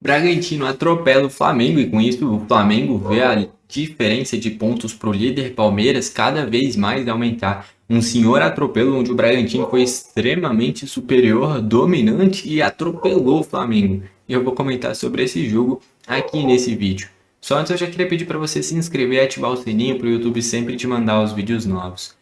Bragantino atropela o Flamengo e com isso o Flamengo vê a diferença de pontos para o líder Palmeiras cada vez mais aumentar. Um senhor atropelo onde o Bragantino foi extremamente superior, dominante e atropelou o Flamengo. E eu vou comentar sobre esse jogo aqui nesse vídeo. Só antes eu já queria pedir para você se inscrever e ativar o sininho para o YouTube sempre te mandar os vídeos novos.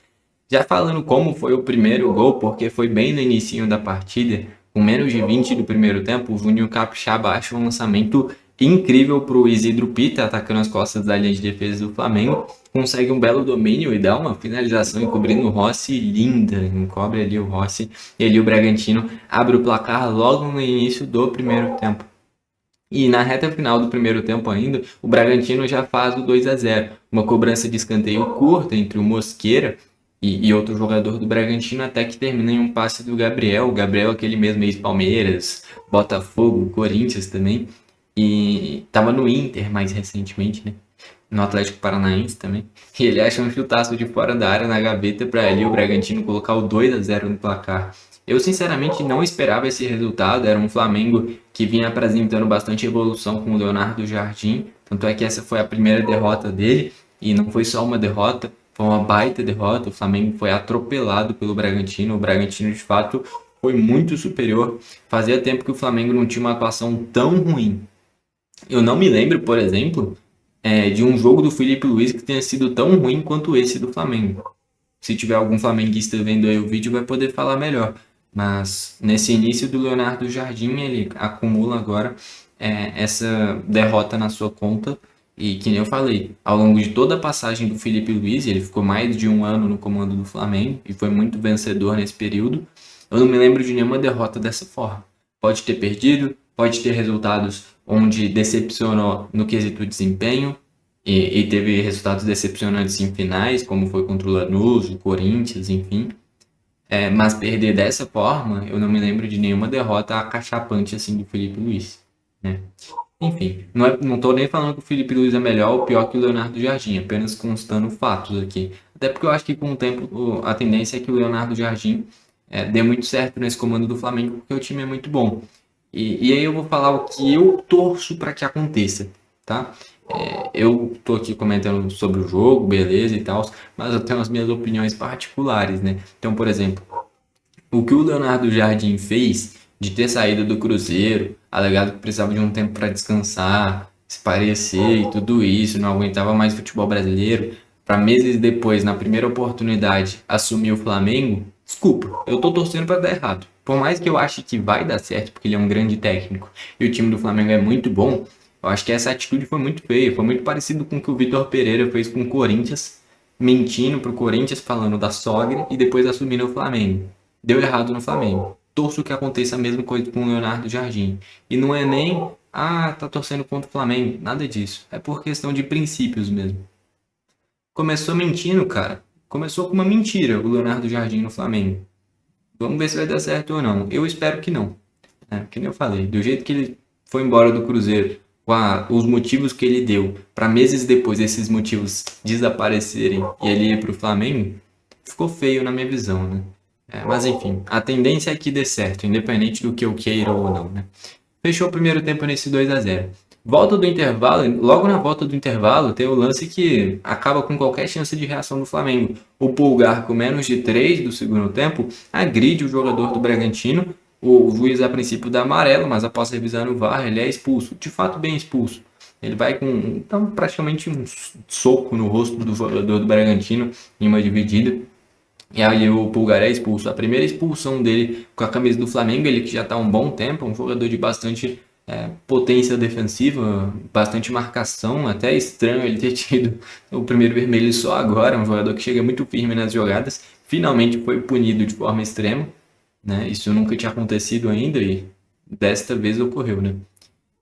Já falando como foi o primeiro gol, porque foi bem no início da partida, com menos de 20 do primeiro tempo, o Juninho Capixaba acha um lançamento incrível para o Isidro Pita, atacando as costas da linha de defesa do Flamengo, consegue um belo domínio e dá uma finalização encobrindo o Rossi linda, encobre ali o Rossi, e ali o Bragantino abre o placar logo no início do primeiro tempo. E na reta final do primeiro tempo ainda, o Bragantino já faz o 2-0. Uma cobrança de escanteio curta entre o Mosqueira e outro jogador do Bragantino, até que termina em um passe do Gabriel. O Gabriel, aquele mesmo ex-Palmeiras, Botafogo, Corinthians também. E estava no Inter mais recentemente, né? No Atlético Paranaense também. E ele acha um chutaço de fora da área na gaveta para ali o Bragantino colocar o 2-0 no placar. Eu sinceramente não esperava esse resultado, era um Flamengo que vinha apresentando bastante evolução com o Leonardo Jardim, tanto é que essa foi a primeira derrota dele, e não foi só uma derrota, foi uma baita derrota, o Flamengo foi atropelado pelo Bragantino, o Bragantino de fato foi muito superior, fazia tempo que o Flamengo não tinha uma atuação tão ruim. Eu não me lembro, por exemplo, de um jogo do Felipe Luiz que tenha sido tão ruim quanto esse do Flamengo. Se tiver algum flamenguista vendo aí o vídeo, vai poder falar melhor. Mas nesse início do Leonardo Jardim, ele acumula agora essa derrota na sua conta. E que nem eu falei, ao longo de toda a passagem do Felipe Luiz, ele ficou mais de um ano no comando do Flamengo e foi muito vencedor nesse período. Eu não me lembro de nenhuma derrota dessa forma. Pode ter perdido, pode ter resultados onde decepcionou no quesito desempenho, e teve resultados decepcionantes em finais, como foi contra o Lanús, o Corinthians, enfim. Mas perder dessa forma, eu não me lembro de nenhuma derrota acachapante assim do Felipe Luiz, né? Enfim, não tô nem falando que o Felipe Luiz é melhor ou pior que o Leonardo Jardim, apenas constando fatos aqui. Até porque eu acho que com o tempo a tendência é que o Leonardo Jardim dê muito certo nesse comando do Flamengo, porque o time é muito bom. E aí eu vou falar o que eu torço para que aconteça, tá? Eu tô aqui comentando sobre o jogo, beleza e tal, mas eu tenho as minhas opiniões particulares, né? Então, por exemplo, o que o Leonardo Jardim fez de ter saído do Cruzeiro, alegado que precisava de um tempo para descansar, se parecer e tudo isso, não aguentava mais futebol brasileiro, para meses depois, na primeira oportunidade, assumir o Flamengo, desculpa, eu tô torcendo para dar errado. Por mais que eu ache que vai dar certo, porque ele é um grande técnico e o time do Flamengo é muito bom, eu acho que essa atitude foi muito feia, foi muito parecido com o que o Vitor Pereira fez com o Corinthians, mentindo pro Corinthians, falando da sogra e depois assumindo o Flamengo. Deu errado no Flamengo. Torço que aconteça a mesma coisa com o Leonardo Jardim. E não é nem, tá torcendo contra o Flamengo. Nada disso. É por questão de princípios mesmo. Começou mentindo, cara. Começou com uma mentira o Leonardo Jardim no Flamengo. Vamos ver se vai dar certo ou não. Eu espero que não. Que nem eu falei. Do jeito que ele foi embora do Cruzeiro, com os motivos que ele deu, para meses depois esses motivos desaparecerem e ele ir para o Flamengo, ficou feio na minha visão, né? Mas enfim, a tendência é que dê certo, independente do que eu queira ou não, né? Fechou o primeiro tempo nesse 2-0. Volta do intervalo, logo na volta do intervalo tem o lance que acaba com qualquer chance de reação do Flamengo. O Pulgar, com menos de 3 do segundo tempo, agride o jogador do Bragantino. O juiz a princípio dá amarelo, mas após revisar no VAR ele é expulso. De fato, bem expulso. Ele vai com então, praticamente um soco no rosto do jogador do Bragantino em uma dividida. E aí o Pulgar é expulso. A primeira expulsão dele com a camisa do Flamengo, ele que já está há um bom tempo, um jogador de bastante potência defensiva, bastante marcação, até estranho ele ter tido o primeiro vermelho só agora, um jogador que chega muito firme nas jogadas, finalmente foi punido de forma extrema, né? Isso nunca tinha acontecido ainda e desta vez ocorreu, né?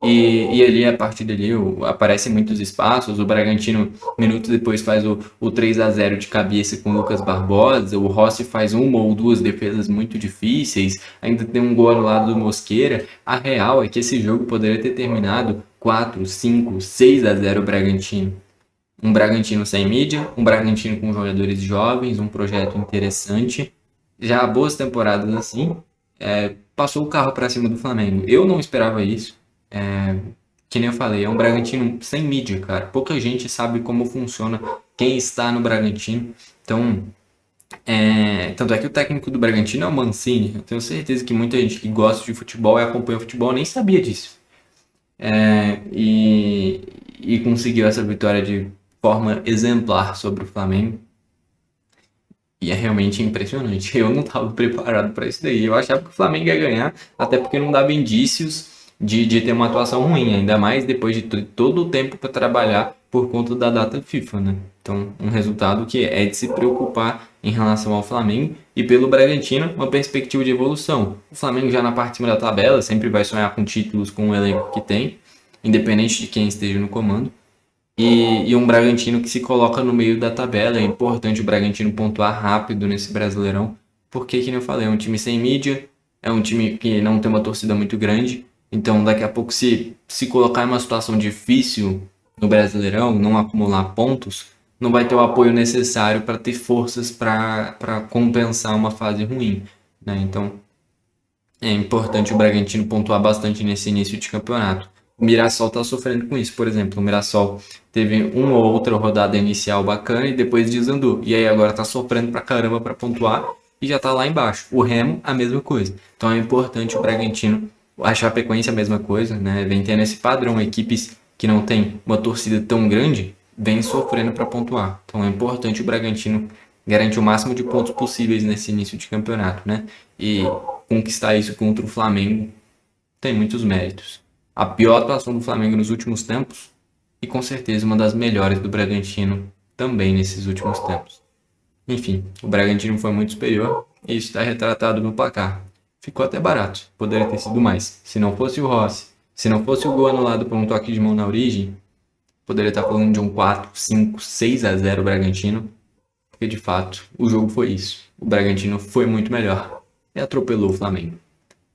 E ali, a partir dali, aparecem muitos espaços. O Bragantino, minutos depois, faz o 3-0 de cabeça com o Lucas Barbosa. O Rossi faz uma ou duas defesas muito difíceis. Ainda tem um gol no lado do Mosqueira. A real é que esse jogo poderia ter terminado 4, 5, 6-0 Bragantino. Um Bragantino sem mídia, um Bragantino com jogadores jovens, um projeto interessante. Já há boas temporadas assim, passou o carro para cima do Flamengo. Eu não esperava isso. Que nem eu falei, é um Bragantino sem mídia, cara. Pouca gente sabe como funciona quem está no Bragantino. Então, tanto é que o técnico do Bragantino é o Mancini. Eu tenho certeza que muita gente que gosta de futebol e acompanha o futebol nem sabia disso. E conseguiu essa vitória de forma exemplar sobre o Flamengo. E é realmente impressionante. Eu não estava preparado para isso daí. Eu achava que o Flamengo ia ganhar, até porque não dava indícios de ter uma atuação ruim, ainda mais depois de todo o tempo para trabalhar por conta da data FIFA, né? Então, um resultado que é de se preocupar em relação ao Flamengo e pelo Bragantino, uma perspectiva de evolução. O Flamengo já na parte de cima da tabela sempre vai sonhar com títulos com o elenco que tem, independente de quem esteja no comando. E um Bragantino que se coloca no meio da tabela. É importante o Bragantino pontuar rápido nesse Brasileirão, porque, que nem eu falei, é um time sem mídia, é um time que não tem uma torcida muito grande. Então, daqui a pouco, se colocar em uma situação difícil no Brasileirão, não acumular pontos, não vai ter o apoio necessário para ter forças para compensar uma fase ruim, né? Então, é importante o Bragantino pontuar bastante nesse início de campeonato. O Mirassol está sofrendo com isso, por exemplo. O Mirassol teve uma ou outra rodada inicial bacana e depois desandou. E aí agora está sofrendo pra caramba para pontuar e já está lá embaixo. O Remo, a mesma coisa. Então é importante o Bragantino, a Chapecoense a mesma coisa, né? Vem tendo esse padrão. Equipes que não tem uma torcida tão grande vêm sofrendo para pontuar. Então é importante o Bragantino garantir o máximo de pontos possíveis nesse início de campeonato, né? E conquistar isso contra o Flamengo tem muitos méritos. A pior atuação do Flamengo nos últimos tempos e com certeza uma das melhores do Bragantino também nesses últimos tempos. Enfim, o Bragantino foi muito superior e isso está retratado no placar. Ficou até barato, poderia ter sido mais. Se não fosse o Rossi, se não fosse o gol anulado por um toque de mão na origem, poderia estar falando de um 4, 5, 6 a 0 Bragantino, porque de fato o jogo foi isso. O Bragantino foi muito melhor e atropelou o Flamengo.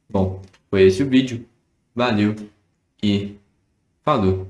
Bom, foi esse o vídeo. Valeu e falou!